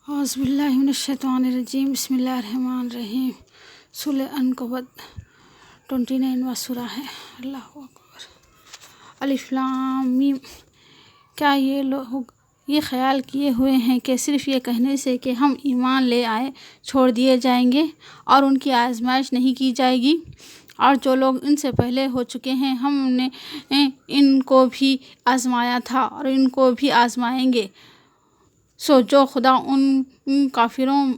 اعوذ باللہ من الشیطان الرجیم بسم اللہ الرحمن الرحیم سورہ عنکبوت 29واں سورہ ہے۔ اللہ اکبر۔ الف لام میم۔ کیا یہ لوگ یہ خیال کیے ہوئے ہیں کہ صرف یہ کہنے سے کہ ہم ایمان لے آئے چھوڑ دیے جائیں گے اور ان کی آزمائش نہیں کی جائے گی؟ اور جو لوگ ان سے پہلے ہو چکے ہیں ہم نے ان کو بھی آزمایا تھا اور ان کو بھی آزمائیں گے۔ سو جو خدا ان کافروں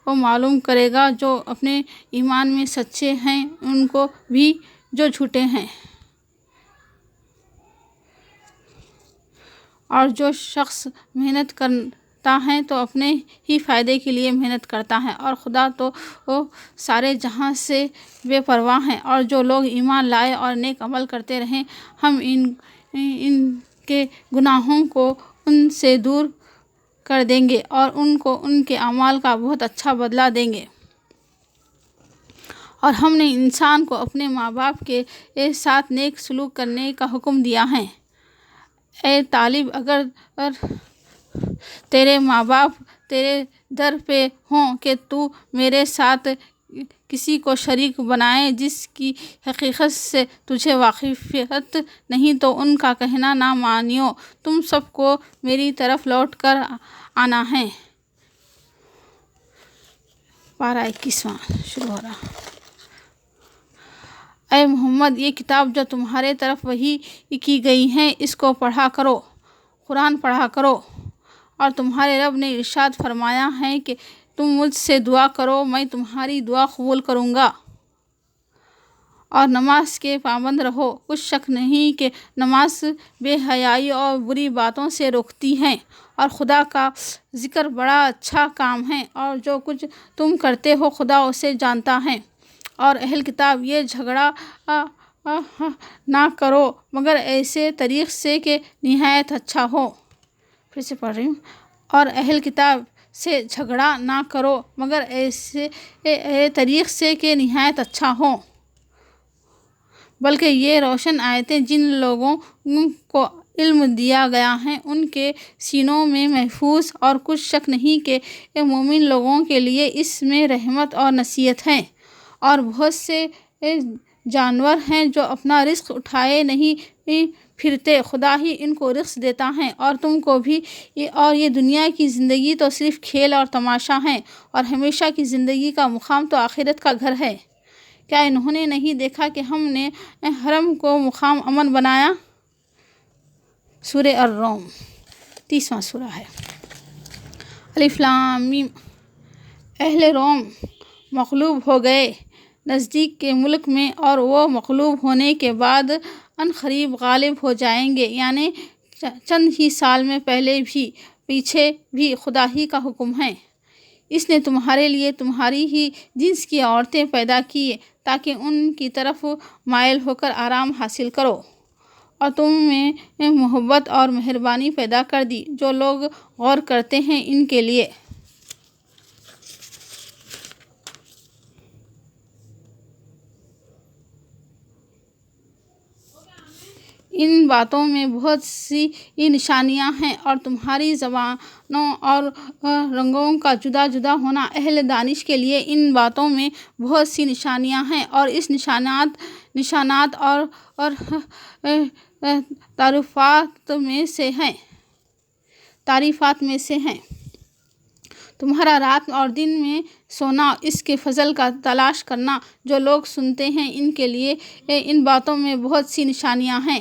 کو معلوم کرے گا جو اپنے ایمان میں سچے ہیں، ان کو بھی جو جھوٹے ہیں۔ اور جو شخص محنت کرتا ہے تو اپنے ہی فائدے کے لیے محنت کرتا ہے، اور خدا تو سارے جہاں سے بے پرواہ ہے۔ اور جو لوگ ایمان لائے اور نیک عمل کرتے رہے، ہم ان کے گناہوں کو ان سے دور کر دیں گے اور ان کو ان کے اعمال کا بہت اچھا بدلہ دیں گے۔ اور ہم نے انسان کو اپنے ماں باپ کے ساتھ نیک سلوک کرنے کا حکم دیا ہے۔ اے طالب، اگر تیرے ماں باپ تیرے در پہ ہوں کہ تو میرے ساتھ کسی کو شریک بنائے جس کی حقیقت سے تجھے واقفیت نہیں، تو ان کا کہنا نہ مانیو، تم سب کو میری طرف لوٹ کر آنا ہے۔ پارہ 21واں شروع ہو رہا۔ اے محمد، یہ کتاب جو تمہارے طرف وحی کی گئی ہے، اس کو پڑھا کرو، قرآن پڑھا کرو۔ اور تمہارے رب نے ارشاد فرمایا ہے کہ تم مجھ سے دعا کرو، میں تمہاری دعا قبول کروں گا۔ اور نماز کے پابند رہو۔ کچھ شک نہیں کہ نماز بے حیائی اور بری باتوں سے روکتی ہے، اور خدا کا ذکر بڑا اچھا کام ہے، اور جو کچھ تم کرتے ہو خدا اسے جانتا ہے۔ اور اہل کتاب، یہ جھگڑا نہ کرو مگر ایسے طریق سے کہ نہایت اچھا ہو۔ پھر سے پڑھ رہی ہوں۔ اور اہل کتاب سے جھگڑا نہ کرو مگر ایسے طریق سے کہ نہایت اچھا ہو، بلکہ یہ روشن آیتیں جن لوگوں کو علم دیا گیا ہے ان کے سینوں میں محفوظ، اور کچھ شک نہیں کہ مومن لوگوں کے لیے اس میں رحمت اور نصیحت ہے۔ اور بہت سے جانور ہیں جو اپنا رزق اٹھائے نہیں پھرتے، خدا ہی ان کو رزق دیتا ہے، اور تم کو بھی۔ اور یہ دنیا کی زندگی تو صرف کھیل اور تماشا ہے، اور ہمیشہ کی زندگی کا مقام تو آخرت کا گھر ہے۔ کیا انہوں نے نہیں دیکھا کہ ہم نے حرم کو مقام امن بنایا؟ سورہ الروم 30واں سورہ ہے۔ الف لام میم۔ اہل روم مغلوب ہو گئے نزدیک کے ملک میں، اور وہ مغلوب ہونے کے بعد عنقریب غالب ہو جائیں گے، یعنی چند ہی سال میں۔ پہلے بھی پیچھے بھی خدا ہی کا حکم ہے۔ اس نے تمہارے لیے تمہاری ہی جنس کی عورتیں پیدا کی تاکہ ان کی طرف مائل ہو کر آرام حاصل کرو، اور تم میں محبت اور مہربانی پیدا کر دی۔ جو لوگ غور کرتے ہیں ان کے لیے ان باتوں میں بہت سی نشانیاں ہیں، اور تمہاری زبانوں اور رنگوں کا جدا جدا ہونا۔ اہل دانش کے لیے ان باتوں میں بہت سی نشانیاں ہیں، اور اس نشانات اور تعریفات میں سے ہیں تمہارا رات اور دن میں سونا، اس کے فضل کا تلاش کرنا۔ جو لوگ سنتے ہیں ان کے لیے ان باتوں میں بہت سی نشانیاں ہیں۔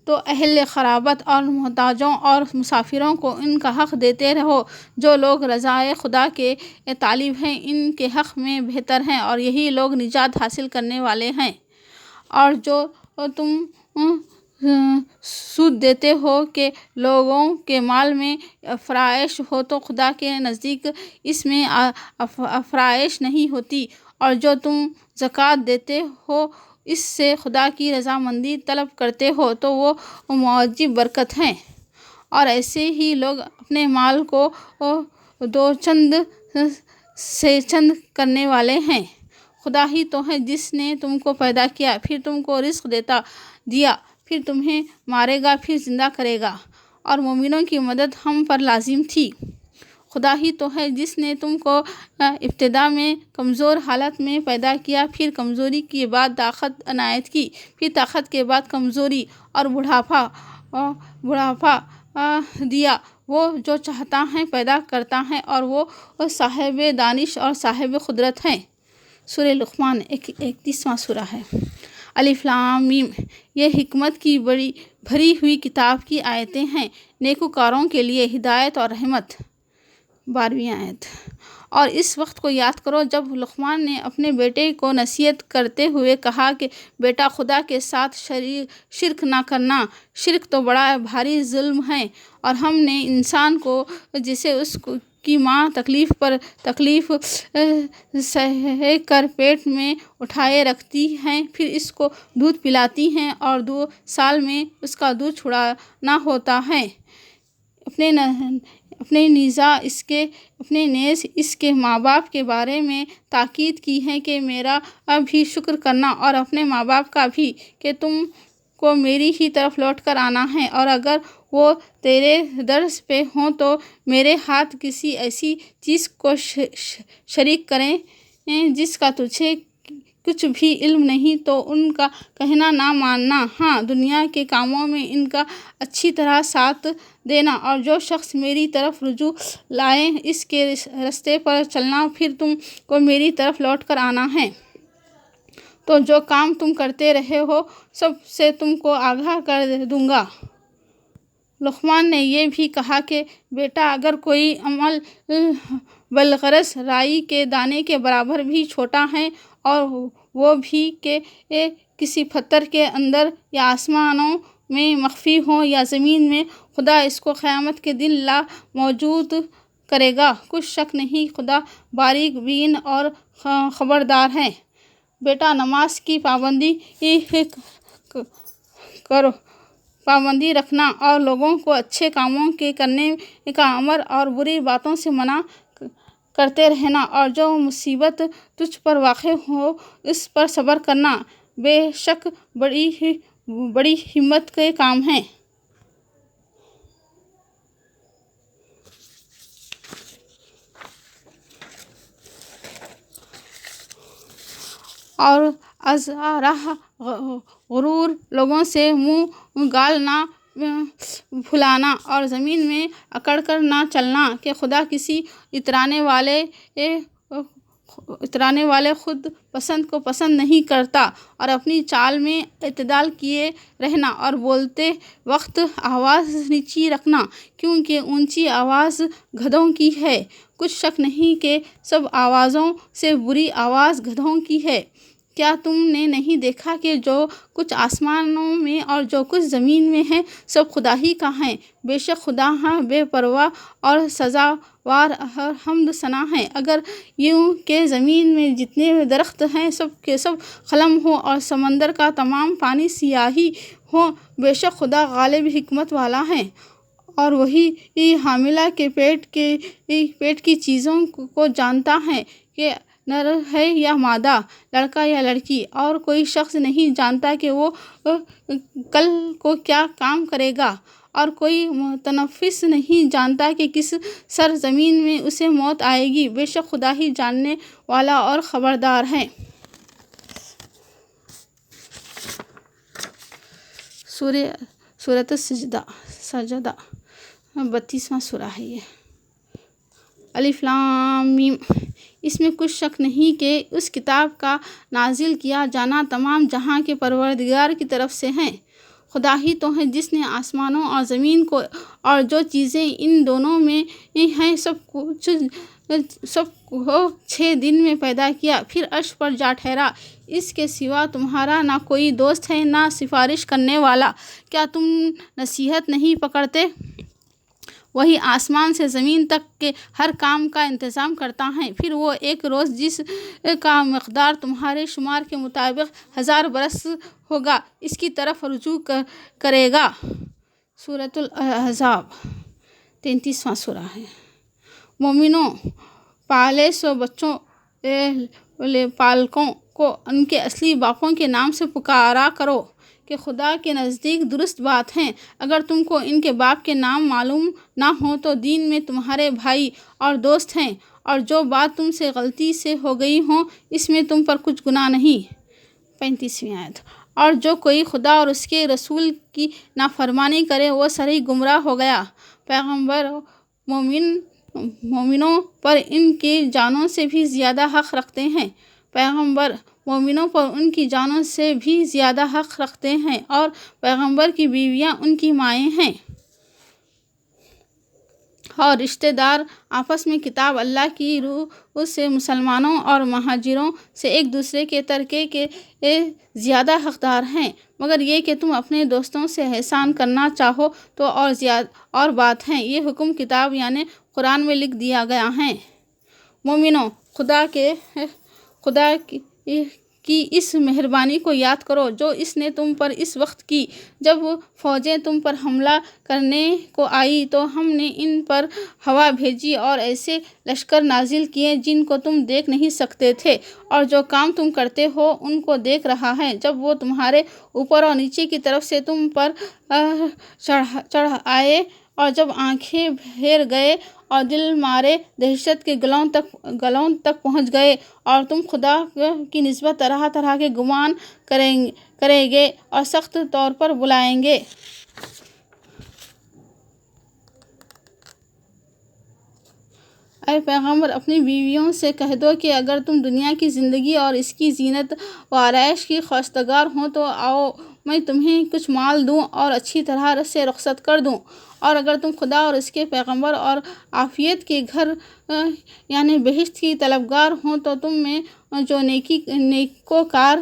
تو اہل قرابت اور محتاجوں اور مسافروں کو ان کا حق دیتے رہو۔ جو لوگ رضائے خدا کے طالب ہیں ان کے حق میں بہتر ہیں، اور یہی لوگ نجات حاصل کرنے والے ہیں۔ اور جو تم سود دیتے ہو کہ لوگوں کے مال میں افرائش ہو، تو خدا کے نزدیک اس میں افرائش نہیں ہوتی۔ اور جو تم زکوٰۃ دیتے ہو اس سے خدا کی رضامندی طلب کرتے ہو، تو وہ معجب برکت ہے۔ اور ایسے ہی لوگ اپنے مال کو دو چند سے چند کرنے والے ہیں۔ خدا ہی تو ہے جس نے تم کو پیدا کیا، پھر تم کو رزق دیا، پھر تمہیں مارے گا، پھر زندہ کرے گا، اور مومنوں کی مدد ہم پر لازم تھی۔ خدا ہی تو ہے جس نے تم کو ابتدا میں کمزور حالت میں پیدا کیا، پھر کمزوری کے بعد طاقت عنایت کی، پھر طاقت کے بعد کمزوری اور بڑھاپا دیا۔ وہ جو چاہتا ہے پیدا کرتا ہے اور وہ صاحب دانش اور صاحب قدرت ہے۔ سورہ لقمان 31واں سورہ ہے۔ الف لام میم، یہ حکمت کی بھری ہوئی کتاب کی آیتیں ہیں، نیکوکاروں کے لیے ہدایت اور رحمت۔ 12ویں آیت۔ اور اس وقت کو یاد کرو جب لقمان نے اپنے بیٹے کو نصیحت کرتے ہوئے کہا کہ بیٹا، خدا کے ساتھ شرک نہ کرنا، شرک تو بڑا بھاری ظلم ہے، اور ہم نے انسان کو جسے اس کی ماں تکلیف پر تکلیف سہ کر پیٹ میں اٹھائے رکھتی ہیں، پھر اس کو دودھ پلاتی ہیں اور 2 سال میں اس کا دودھ چھڑانا ہوتا ہے، اپنے نیز اس کے ماں باپ کے بارے میں تاکید کی ہے کہ میرا بھی شکر کرنا، اور اپنے ماں باپ کا بھی، کہ تم کو میری ہی طرف لوٹ کر آنا ہے، اور اگر وہ تیرے درس پہ ہوں تو میرے ہاتھ کسی ایسی چیز کو شریک کریں جس کا تجھے کچھ بھی علم نہیں تو ان کا کہنا نہ ماننا، ہاں دنیا کے کاموں میں ان کا اچھی طرح ساتھ دینا، اور جو شخص میری طرف رجوع لائے اس کے رستے پر چلنا، پھر تم کو میری طرف لوٹ کر آنا ہے، تو جو کام تم کرتے رہے ہو سب سے تم کو آگاہ کر دوں گا۔ لقمان نے یہ بھی کہا کہ بیٹا، اگر کوئی عمل بالغرض رائی کے دانے کے برابر بھی چھوٹا ہے، اور وہ بھی کہ کسی پتھر کے اندر یا آسمانوں میں مخفی ہو یا زمین میں، خدا اس کو قیامت کے دن لا موجود کرے گا، کچھ شک نہیں خدا باریک بین اور خبردار ہے۔ بیٹا، نماز کی پابندی رکھنا اور لوگوں کو اچھے کاموں کے کرنے کا امر اور بری باتوں سے منع کرتے رہنا، اور جو مصیبت تجھ پر واقع ہو اس پر صبر کرنا، بے شک بڑی ہمت کے کام ہیں۔ اور ازراہ غرور لوگوں سے منہ گال نہ پھلانا، اور زمین میں اکڑ کر نہ چلنا، کہ خدا کسی اترانے والے خود پسند کو پسند نہیں کرتا، اور اپنی چال میں اعتدال کیے رہنا، اور بولتے وقت آواز نیچی رکھنا، کیونکہ اونچی آواز گدھوں کی ہے، کچھ شک نہیں کہ سب آوازوں سے بری آواز گدھوں کی ہے۔ کیا تم نے نہیں دیکھا کہ جو کچھ آسمانوں میں اور جو کچھ زمین میں ہے سب خدا ہی کا ہے، بے شک خدا بے پرواہ اور سزاوار اور حمد ثنا ہے۔ اگر یوں کہ زمین میں جتنے درخت ہیں سب کے سب قلم ہوں اور سمندر کا تمام پانی سیاہی ہو، بے شک خدا غالب حکمت والا ہے، اور وہی حاملہ کے پیٹ کی چیزوں کو جانتا ہے کہ نر ہے یا مادہ، لڑکا یا لڑکی، اور کوئی شخص نہیں جانتا کہ وہ کل کو کیا کام کرے گا، اور کوئی متنفس نہیں جانتا کہ کس سرزمین میں اسے موت آئے گی، بے شک خدا ہی جاننے والا اور خبردار ہے۔ سورۃ سجدہ 32واں سورہ ہے یہ۔ الف لام میم، اس میں کچھ شک نہیں کہ اس کتاب کا نازل کیا جانا تمام جہاں کے پروردگار کی طرف سے ہے۔ خدا ہی تو ہے جس نے آسمانوں اور زمین کو اور جو چیزیں ان دونوں میں ہیں سب کو 6 دن میں پیدا کیا، پھر عرش پر جا ٹھہرا۔ اس کے سوا تمہارا نہ کوئی دوست ہے نہ سفارش کرنے والا، کیا تم نصیحت نہیں پکڑتے؟ وہی آسمان سے زمین تک کے ہر کام کا انتظام کرتا ہے، پھر وہ ایک روز جس کا مقدار تمہارے شمار کے مطابق 1000 برس ہوگا اس کی طرف رجوع کرے گا۔ سورۃ الاحزاب 33واں سورہ ہے۔ مومنوں، پالے سو بچوں پالکوں کو ان کے اصلی باپوں کے نام سے پکارا کرو، کہ خدا کے نزدیک درست بات ہیں۔ اگر تم کو ان کے باپ کے نام معلوم نہ ہوں تو دین میں تمہارے بھائی اور دوست ہیں، اور جو بات تم سے غلطی سے ہو گئی ہوں اس میں تم پر کچھ گناہ نہیں۔ 35ویں آیت۔ اور جو کوئی خدا اور اس کے رسول کی نافرمانی کرے وہ صریح گمراہ ہو گیا۔ پیغمبر مومنوں پر ان کی جانوں سے بھی زیادہ حق رکھتے ہیں۔ پیغمبر مومنوں پر ان کی جانوں سے بھی زیادہ حق رکھتے ہیں، اور پیغمبر کی بیویاں ان کی مائیں ہیں۔ اور رشتہ دار آپس میں کتاب اللہ کی روح سے مسلمانوں اور مہاجروں سے ایک دوسرے کے ترکے کے زیادہ حقدار ہیں، مگر یہ کہ تم اپنے دوستوں سے احسان کرنا چاہو تو اور بات ہے۔ یہ حکم کتاب یعنی قرآن میں لکھ دیا گیا ہے۔ مومنوں، خدا کی اس مہربانی کو یاد کرو جو اس نے تم پر اس وقت کی جب فوجیں تم پر حملہ کرنے کو آئی تو ہم نے ان پر ہوا بھیجی اور ایسے لشکر نازل کیے جن کو تم دیکھ نہیں سکتے تھے، اور جو کام تم کرتے ہو ان کو دیکھ رہا ہے جب وہ تمہارے اوپر اور نیچے کی طرف سے تم پر چڑھ آئے، اور جب آنکھیں پھیر گئے اور دل مارے دہشت کے گلوں تک پہنچ گئے، اور تم خدا کی نسبت طرح طرح کے گمان کریں گے اور سخت طور پر بلائیں گے۔ اے پیغمبر، اپنی بیویوں سے کہہ دو کہ اگر تم دنیا کی زندگی اور اس کی زینت و آرائش کی خواستگار ہو تو آؤ میں تمہیں کچھ مال دوں اور اچھی طرح سے رخصت کر دوں، اور اگر تم خدا اور اس کے پیغمبر اور عافیت کے گھر یعنی بہشت کی طلبگار ہوں تو تم میں جو نیکوکار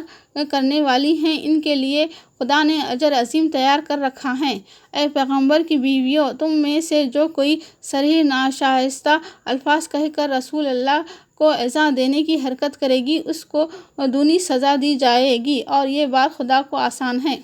کرنے والی ہیں ان کے لیے خدا نے اجر عظیم تیار کر رکھا ہے۔ اے پیغمبر کی بیویوں، تم میں سے جو کوئی صریح ناشائستہ الفاظ کہہ کر رسول اللہ کو ایذا دینے کی حرکت کرے گی اس کو دگنی سزا دی جائے گی، اور یہ بات خدا کو آسان ہے۔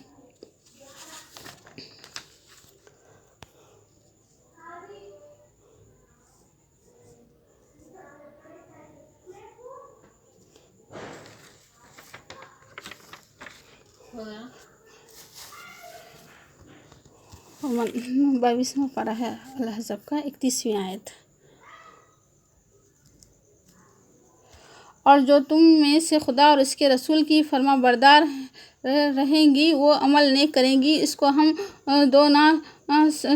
بائیسواں پارہ ہے الحزب کا 31ویں آیت۔ اور جو تم میں سے خدا اور اس کے رسول کی فرما بردار رہیں گی وہ عمل نیک کریں گی اس کو ہم دونا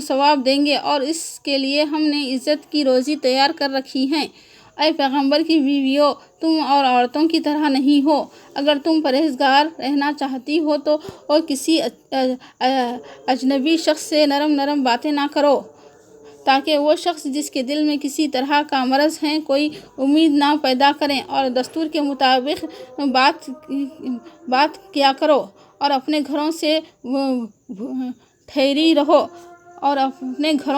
ثواب دیں گے، اور اس کے لیے ہم نے عزت کی روزی تیار کر رکھی ہے۔ اے پیغمبر کی بیویوں، تم اور عورتوں کی طرح نہیں ہو۔ اگر تم پرہیزگار رہنا چاہتی ہو تو اور کسی اجنبی شخص سے نرم باتیں نہ کرو، تاکہ وہ شخص جس کے دل میں کسی طرح کا مرض ہے کوئی امید نہ پیدا کرے، اور دستور کے مطابق بات کیا کرو، اور اپنے گھروں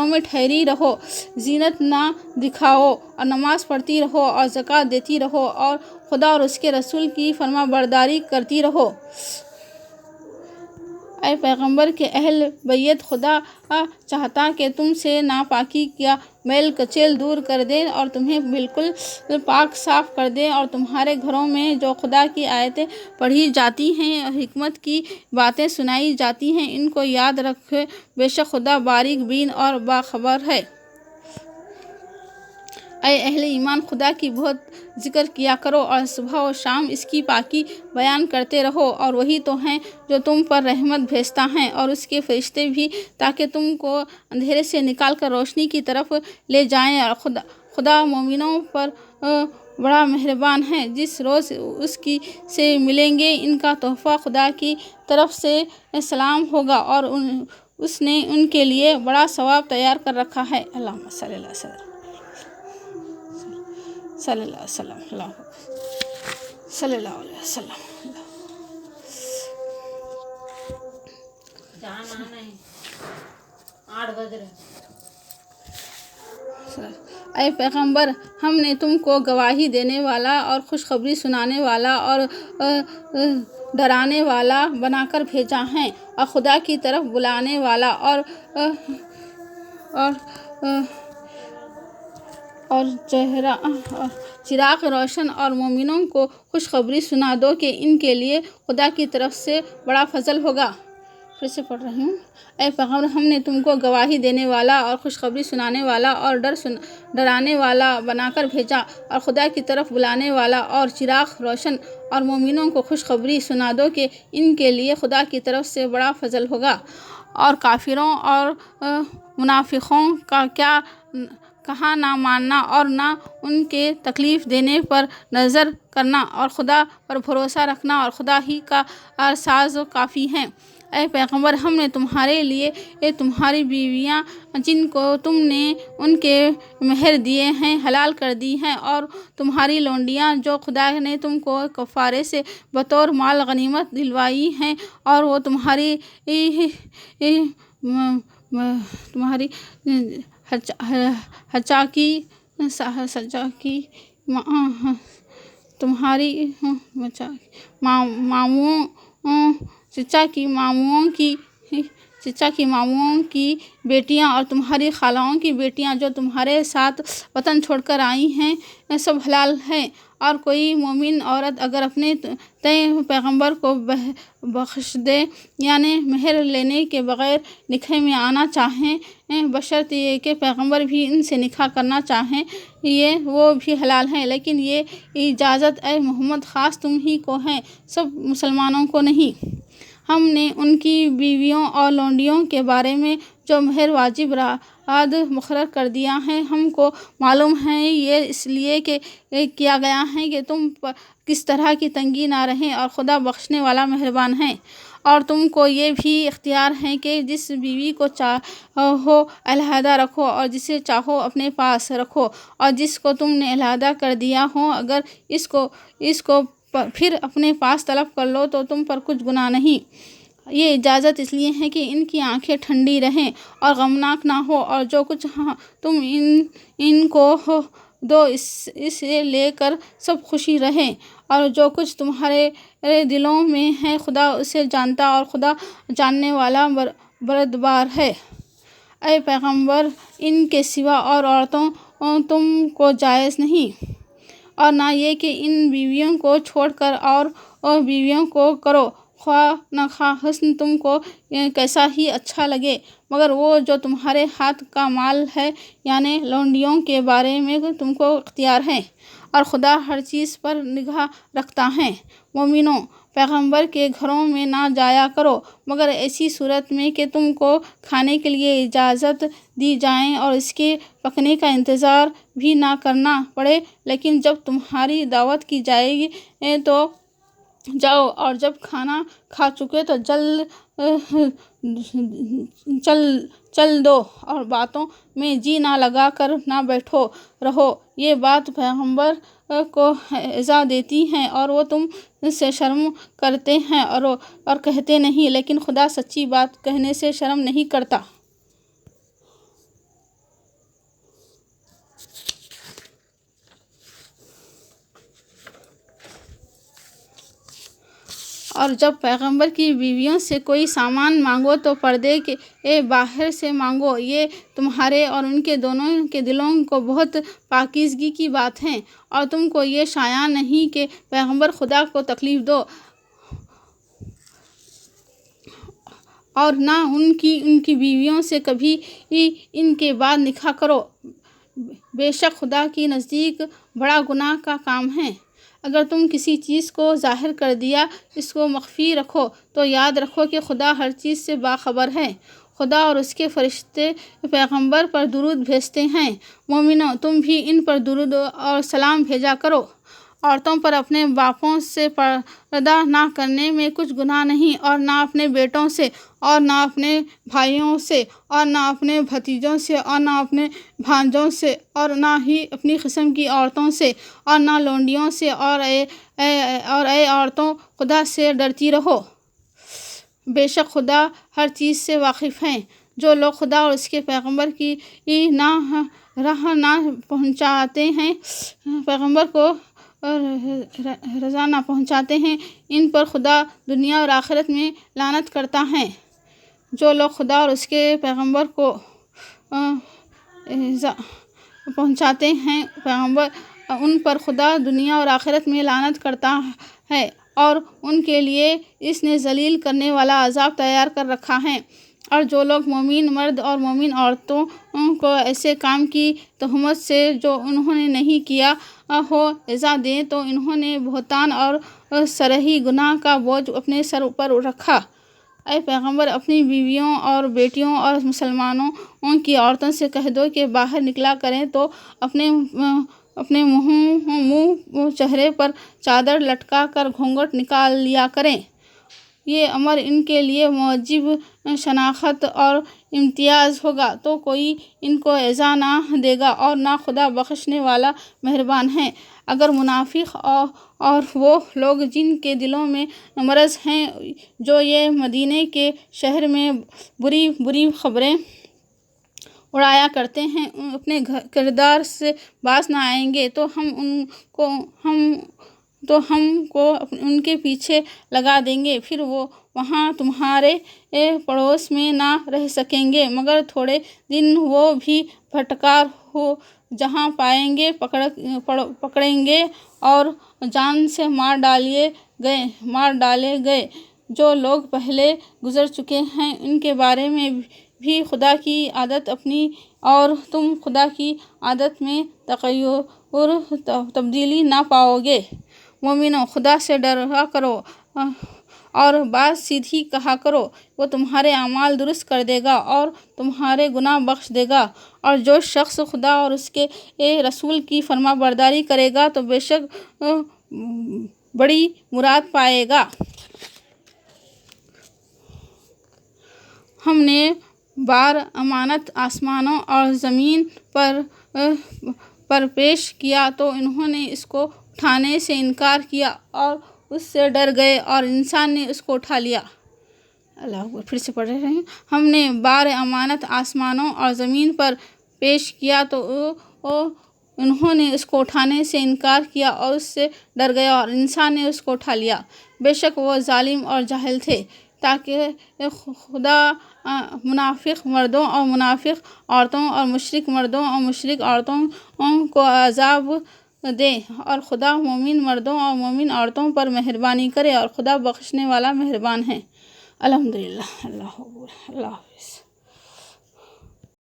میں ٹھہری رہو، زینت نہ دکھاؤ، اور نماز پڑھتی رہو اور زکوٰۃ دیتی رہو، اور خدا اور اس کے رسول کی فرما برداری کرتی رہو۔ اے پیغمبر کے اہل بیت، خدا چاہتا کہ تم سے ناپاکی کا میل کچیل دور کر دے اور تمہیں بالکل پاک صاف کر دے، اور تمہارے گھروں میں جو خدا کی آیتیں پڑھی جاتی ہیں اور حکمت کی باتیں سنائی جاتی ہیں ان کو یاد رکھے، بے شک خدا باریک بین اور باخبر ہے۔ اے اہل ایمان، خدا کی بہت ذکر کیا کرو اور صبح و شام اس کی پاکی بیان کرتے رہو، اور وہی تو ہے جو تم پر رحمت بھیجتا ہے اور اس کے فرشتے بھی، تاکہ تم کو اندھیرے سے نکال کر روشنی کی طرف لے جائیں، اور خدا مومنوں پر بڑا مہربان ہے۔ جس روز اس سے ملیں گے ان کا تحفہ خدا کی طرف سے سلام ہوگا، اور اس نے ان کے لیے بڑا ثواب تیار کر رکھا ہے۔ اللہم صلی اللہ علیہ وسلم صلی اللہ علیہ وسلم صلی اللہ علیہ وسلم۔ اے پیغمبر، ہم نے تم کو گواہی دینے والا اور خوشخبری سنانے والا اور ڈرانے والا بنا کر بھیجا ہے، اور خدا کی طرف بلانے والا اور چراغ روشن، اور مومنوں کو خوشخبری سنا دو کہ ان کے لیے خدا کی طرف سے بڑا فضل ہوگا۔ پھر سے پڑھ رہی ہوں۔ اے پیغمبر، ہم نے تم کو گواہی دینے والا اور خوشخبری سنانے والا اور ڈرانے والا بنا کر بھیجا، اور خدا کی طرف بلانے والا اور چراغ روشن، اور مومنوں کو خوشخبری سنا دو کہ ان کے لیے خدا کی طرف سے بڑا فضل ہوگا، اور کافروں اور منافقوں کا کیا کہا نہ ماننا اور نہ ان کے تکلیف دینے پر نظر کرنا، اور خدا پر بھروسہ رکھنا، اور خدا ہی کا ساز کافی ہے۔ اے پیغمبر، ہم نے تمہارے لیے تمہاری بیویاں جن کو تم نے ان کے مہر دیے ہیں حلال کر دی ہیں، اور تمہاری لونڈیاں جو خدا نے تم کو کفارے سے بطور مال غنیمت دلوائی ہیں، اور وہ تمہاری چچا کی ماموں کی بیٹیاں اور تمہاری خالاؤں کی بیٹیاں جو تمہارے ساتھ وطن چھوڑ کر آئی ہیں، سب حلال ہیں۔ اور کوئی مومن عورت اگر اپنے پیغمبر کو بخش دے، یعنی مہر لینے کے بغیر نکاح میں آنا چاہیں، بشرط یہ کہ پیغمبر بھی ان سے نکاح کرنا چاہیں، وہ بھی حلال ہیں، لیکن یہ اجازت اے محمد خاص تم ہی کو ہے، سب مسلمانوں کو نہیں۔ ہم نے ان کی بیویوں اور لونڈیوں کے بارے میں جو مہر واجب رعد مقرر کر دیا ہے، ہم کو معلوم ہے، یہ اس لیے کہ کیا گیا ہے کہ تم پر کس طرح کی تنگی نہ رہے، اور خدا بخشنے والا مہربان ہے۔ اور تم کو یہ بھی اختیار ہے کہ جس بیوی کو چاہو علیحدہ رکھو، اور جسے چاہو اپنے پاس رکھو، اور جس کو تم نے علیحدہ کر دیا ہو اگر اس کو پھر اپنے پاس طلب کر لو تو تم پر کچھ گناہ نہیں۔ یہ اجازت اس لیے ہے کہ ان کی آنکھیں ٹھنڈی رہیں اور غمناک نہ ہو، اور جو کچھ تم ان کو دو اس سے لے کر سب خوشی رہیں، اور جو کچھ تمہارے دلوں میں ہے خدا اسے جانتا، اور خدا جاننے والا بردبار ہے۔ اے پیغمبر، ان کے سوا اور عورتوں تم کو جائز نہیں، اور نہ یہ کہ ان بیویوں کو چھوڑ کر اور بیویوں کو کرو، خواہ نخواہ حسن تم کو کیسا ہی اچھا لگے، مگر وہ جو تمہارے ہاتھ کا مال ہے، یعنی لونڈیوں کے بارے میں تم کو اختیار ہے، اور خدا ہر چیز پر نگاہ رکھتا ہے۔ مومنوں، پیغمبر کے گھروں میں نہ جایا کرو مگر ایسی صورت میں کہ تم کو کھانے کے لیے اجازت دی جائے اور اس کے پکنے کا انتظار بھی نہ کرنا پڑے، لیکن جب تمہاری دعوت کی جائے تو جاؤ، اور جب کھانا کھا چکے تو چل دو، اور باتوں میں جی نہ لگا کر نہ بیٹھو رہو۔ یہ بات پیغمبر کو ایذا دیتی ہے، اور وہ تم سے شرم کرتے ہیں اور کہتے نہیں، لیکن خدا سچی بات کہنے سے شرم نہیں کرتا۔ اور جب پیغمبر کی بیویوں سے کوئی سامان مانگو تو پردے کے باہر سے مانگو، یہ تمہارے اور ان کے دونوں کے دلوں کو بہت پاکیزگی کی بات ہے، اور تم کو یہ شایع نہیں کہ پیغمبر خدا کو تکلیف دو، اور نہ ان کی بیویوں سے کبھی ان کے بعد نکاح کرو، بے شک خدا کے نزدیک بڑا گناہ کا کام ہے۔ اگر تم کسی چیز کو ظاہر کر دیا اس کو مخفی رکھو تو یاد رکھو کہ خدا ہر چیز سے باخبر ہے۔ خدا اور اس کے فرشتے پیغمبر پر درود بھیجتے ہیں۔ مومنوں، تم بھی ان پر درود اور سلام بھیجا کرو۔ عورتوں پر اپنے باپوں سے پردہ نہ کرنے میں کچھ گناہ نہیں، اور نہ اپنے بیٹوں سے، اور نہ اپنے بھائیوں سے، اور نہ اپنے بھتیجوں سے، اور نہ اپنے بھانجوں سے، اور نہ ہی اپنی قسم کی عورتوں سے، اور نہ لونڈیوں سے، اور اے عورتوں، خدا سے ڈرتی رہو، بے شک خدا ہر چیز سے واقف ہے۔ جو لوگ خدا اور اس کے پیغمبر کی راہ نہ پہنچاتے ہیں، پیغمبر کو رضا نہ پہنچاتے ہیں، ان پر خدا دنیا اور آخرت میں لعنت کرتا ہے۔ جو لوگ خدا اور اس کے پیغمبر کو پہنچاتے ہیں، پیغمبر ان پر خدا دنیا اور آخرت میں لعنت کرتا ہے۔ اور ان کے لیے اس نے ذلیل کرنے والا عذاب تیار کر رکھا ہے۔ اور جو لوگ مومن مرد اور مومن عورتوں کو ایسے کام کی تہمت سے جو انہوں نے نہیں کیا ہو ایذا دیں تو انہوں نے بہتان اور صریح گناہ کا بوجھ اپنے سر پر رکھا۔ اے پیغمبر، اپنی بیویوں اور بیٹیوں اور مسلمانوں کی عورتوں سے کہہ دو کہ باہر نکلا کریں تو اپنے منہ چہرے پر چادر لٹکا کر گھونگھٹ نکال لیا کریں۔ یہ امر ان کے لیے موجب شناخت اور امتیاز ہوگا تو کوئی ان کو ایذا نہ دے گا اور نہ خدا بخشنے والا مہربان ہے۔ اگر منافق اور وہ لوگ جن کے دلوں میں مرض ہیں جو یہ مدینے کے شہر میں بری بری خبریں اڑایا کرتے ہیں اپنے کردار سے باز نہ آئیں گے تو ہم کو ان کے پیچھے لگا دیں گے، پھر وہ وہاں تمہارے پڑوس میں نہ رہ سکیں گے مگر تھوڑے دن۔ وہ بھی پھٹکار ہو جہاں پائیں گے پکڑیں گے اور جان سے مار ڈالے گئے۔ جو لوگ پہلے گزر چکے ہیں ان کے بارے میں بھی خدا کی عادت اپنی اور تم خدا کی عادت میں تغیر تبدیلی نہ پاؤ گے۔ مومنو، خدا سے ڈرا کرو اور بات سیدھی کہا کرو، وہ تمہارے اعمال درست کر دے گا اور تمہارے گناہ بخش دے گا۔ اور جو شخص خدا اور اس کے رسول کی فرما برداری کرے گا تو بے شک بڑی مراد پائے گا۔ ہم نے بار امانت آسمانوں اور زمین پر پیش کیا تو انہوں نے اس کو اٹھانے سے انکار کیا اور اس سے ڈر گئے اور انسان نے اس کو اٹھا لیا۔ اللہ اکبر، پھر سے پڑھ رہے ہیں۔ ہم نے بار امانت آسمانوں اور زمین پر پیش کیا تو انہوں نے اس کو اٹھانے سے انکار کیا اور اس سے ڈر گئے اور انسان نے اس کو اٹھا لیا۔ بے شک وہ ظالم اور جاہل تھے۔ تاکہ خدا منافق مردوں اور منافق عورتوں اور مشرک مردوں اور مشرک عورتوں کو عذاب دے اور خدا مومن مردوں اور مومن عورتوں پر مہربانی کرے اور خدا بخشنے والا مہربان ہے۔ الحمدللہ۔ اللہ اکبر۔ اللہ حافظ۔